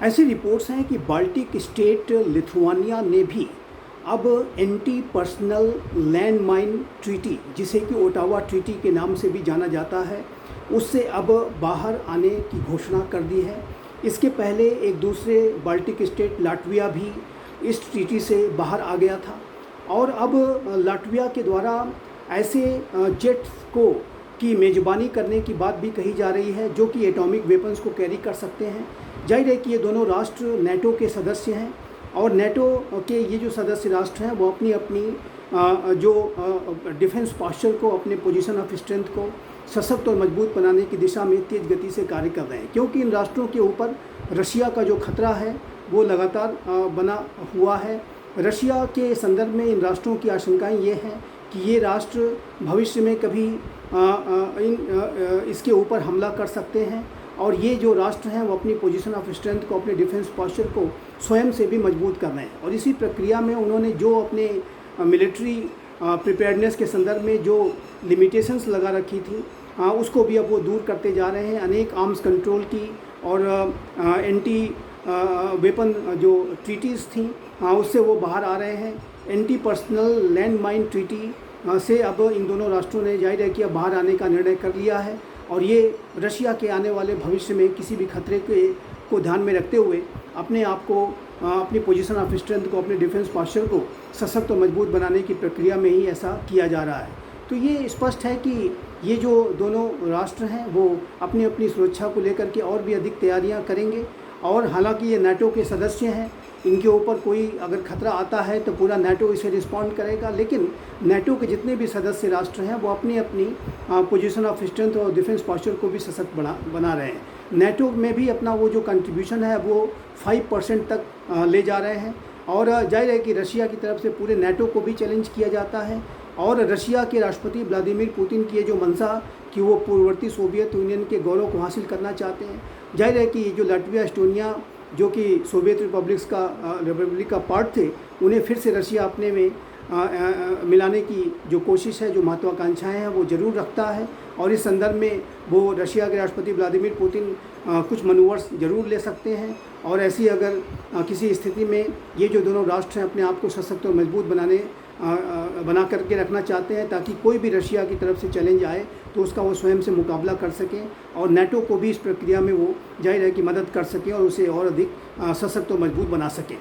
ऐसी रिपोर्ट्स हैं कि बाल्टिक स्टेट लिथुआनिया ने भी अब anti personal land mine treaty, जिसे कि ओटावा ट्रीटी के नाम से भी जाना जाता है, उससे अब बाहर आने की घोषणा कर दी है। इसके पहले एक दूसरे बाल्टिक स्टेट लाटविया भी इस ट्रीटी से बाहर आ गया था और अब लाटविया के द्वारा ऐसे जेट्स को की मेज़बानी करने की बात भी कही जा रही है जो कि एटॉमिक वेपन्स को कैरी कर सकते हैं। जाहिर है कि ये दोनों राष्ट्र नेटो के सदस्य हैं और नेटो के ये जो सदस्य राष्ट्र हैं वो अपनी अपनी जो डिफेंस पोस्चर को, अपने पोजीशन ऑफ स्ट्रेंथ को सशक्त और मजबूत बनाने की दिशा में तेज़ गति से कार्य कर रहे हैं, क्योंकि इन राष्ट्रों के ऊपर रशिया का जो खतरा है वो लगातार बना हुआ है। रशिया के संदर्भ में इन राष्ट्रों की आशंकाएं ये हैं कि ये राष्ट्र भविष्य में कभी इसके ऊपर हमला कर सकते हैं और ये जो राष्ट्र हैं वो अपनी पोजीशन ऑफ स्ट्रेंथ को, अपने डिफेंस पोस्चर को स्वयं से भी मजबूत कर रहे हैं। और इसी प्रक्रिया में उन्होंने जो अपने मिलिट्री प्रिपेयर्डनेस के संदर्भ में जो लिमिटेशंस लगा रखी थी उसको भी अब वो दूर करते जा रहे हैं। अनेक आर्म्स कंट्रोल की और एंटी वेपन जो ट्रीटीज़ थी उससे वो बाहर आ रहे हैं। Anti personal land mine treaty से अब इन दोनों राष्ट्रों ने जाहिर है कि अब बाहर आने का निर्णय कर लिया है और ये रशिया के आने वाले भविष्य में किसी भी खतरे को ध्यान में रखते हुए अपने आप को, अपनी पोजीशन ऑफ स्ट्रेंथ को, अपने डिफेंस पोस्चर को सशक्त और मजबूत बनाने की प्रक्रिया में ही ऐसा किया जा रहा है। तो ये स्पष्ट है कि ये जो दोनों राष्ट्र हैं वो अपनी अपनी सुरक्षा को लेकर के और भी अधिक तैयारियां करेंगे और हालांकि ये नेटो के सदस्य हैं, इनके ऊपर कोई अगर खतरा आता है तो पूरा नेटो इसे रिस्पॉन्ड करेगा, लेकिन नेटो के जितने भी सदस्य राष्ट्र हैं वो अपनी अपनी पोजीशन ऑफ स्ट्रेंथ और डिफेंस पोस्चर को भी सशक्त बना रहे हैं। नेटो में भी अपना वो जो कंट्रीब्यूशन है वो 5% तक ले जा रहे हैं और जाहिर है कि रशिया की तरफ से पूरे नेटो को भी चैलेंज किया जाता है और रशिया के राष्ट्रपति व्लादिमीर पुतिन की ये जो मंशा कि वो पूर्ववर्ती सोवियत यूनियन के गौरव को हासिल करना चाहते हैं, जाहिर है कि ये जो लाटविया, एस्टोनिया जो कि सोवियत रिपब्लिक का पार्ट थे, उन्हें फिर से रशिया अपने में मिलाने की जो कोशिश है, जो महत्वाकांक्षाएं हैं वो ज़रूर रखता है और इस संदर्भ में वो रशिया के राष्ट्रपति व्लादिमीर पुतिन कुछ मनूवर्स ज़रूर ले सकते हैं और ऐसी अगर किसी स्थिति में ये जो दोनों राष्ट्र हैं अपने आप को सशक्त और मजबूत बना करके रखना चाहते हैं ताकि कोई भी रशिया की तरफ से चैलेंज आए तो उसका वो स्वयं से मुकाबला कर सकें और नेटो को भी इस प्रक्रिया में वो जाहिर है कि मदद कर सकें और उसे और अधिक सशक्त और मजबूत बना सकें।